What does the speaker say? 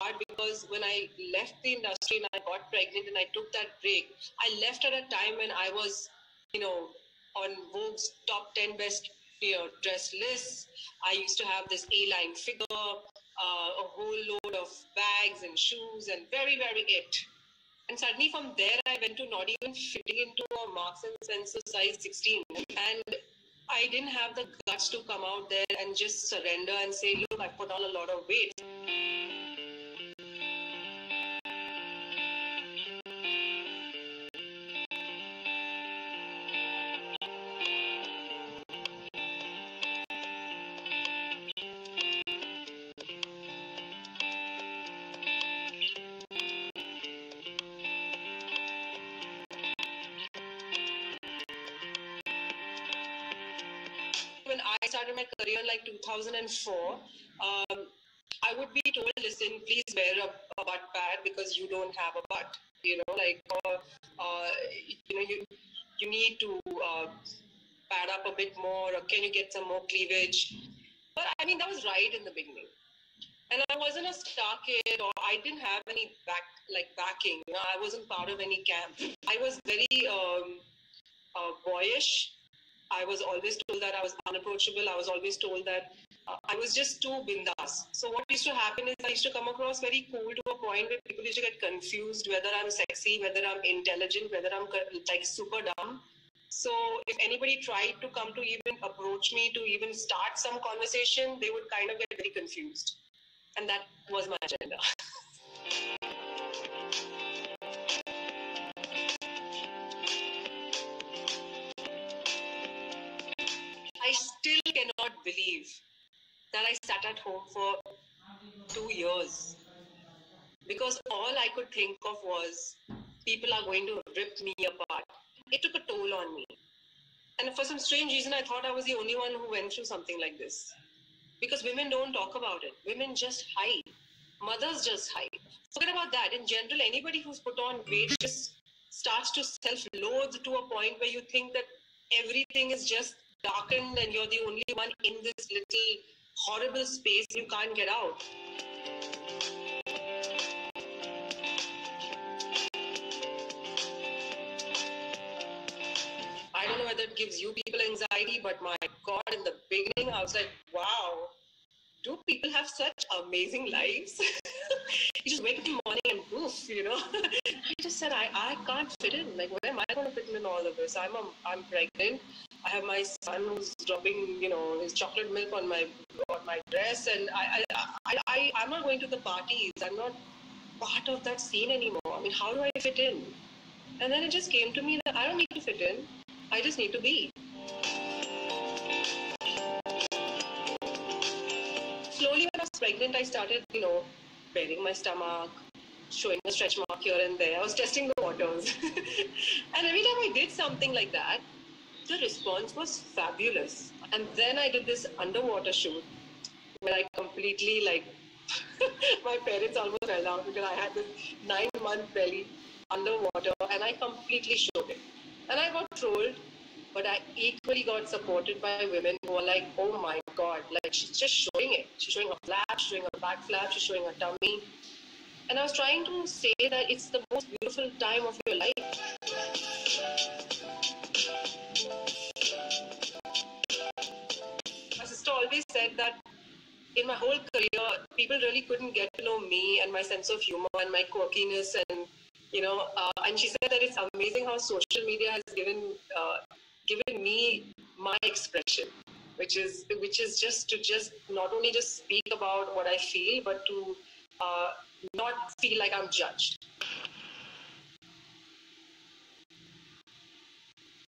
hard because when I left the industry and I got pregnant and I took that break, I left at a time when I was, on Vogue's top 10 best dress lists. I used to have this A-line figure, a whole load of bags and shoes and very, very it. And suddenly from there, I went to not even fitting into a Marks and Spencer size 16. And I didn't have the guts to come out there and just surrender and say, look, I put on a lot of weight. When I started my career in like 2004, I would be told, listen, please wear a butt pad because you don't have a butt, you need to pad up a bit more, or can you get some more cleavage? But I mean, that was right in the beginning. And I wasn't a star kid, or I didn't have any backing. I wasn't part of any camp. I was very boyish. I was always told that I was unapproachable. I was always told that I was just too bindas. So what used to happen is I used to come across very cool to a point where people used to get confused whether I'm sexy, whether I'm intelligent, whether I'm like super dumb. So if anybody tried to come to even approach me to even start some conversation, they would kind of get very confused. And that was my agenda. I still cannot believe that I sat at home for 2 years because all I could think of was people are going to rip me apart. It took a toll on me. And for some strange reason, I thought I was the only one who went through something like this. Because women don't talk about it. Women just hide. Mothers just hide. Forget about that. In general, anybody who's put on weight just starts to self-loathe to a point where you think that everything is just darkened and you're the only one in this little horrible space you can't get out. I don't know whether it gives you people anxiety, but my God, in the beginning, I was like, wow, do people have such amazing lives? You just wake up in the morning and poof, I just said, I can't fit in. Like, where am I going to fit in all of this? I'm pregnant. I have my son who's dropping, his chocolate milk on my dress, and I'm not going to the parties. I'm not part of that scene anymore. I mean, how do I fit in? And then it just came to me that I don't need to fit in. I just need to be. Slowly, when I was pregnant, I started, baring my stomach, showing a stretch mark here and there. I was testing the waters. And every time I did something like that, the response was fabulous. And then I did this underwater shoot where I completely, my parents almost fell down because I had this 9-month belly underwater and I completely showed it. And I got trolled, but I equally got supported by women who were like, oh my God, like she's just showing it. She's showing her flap, she's showing her back flap, she's showing her tummy. And I was trying to say that it's the most beautiful time of your life. My sister always said that in my whole career, people really couldn't get to know me and my sense of humor and my quirkiness and and she said that it's amazing how social media has given me my expression, which is just to not only just speak about what I feel, but to not feel like I'm judged.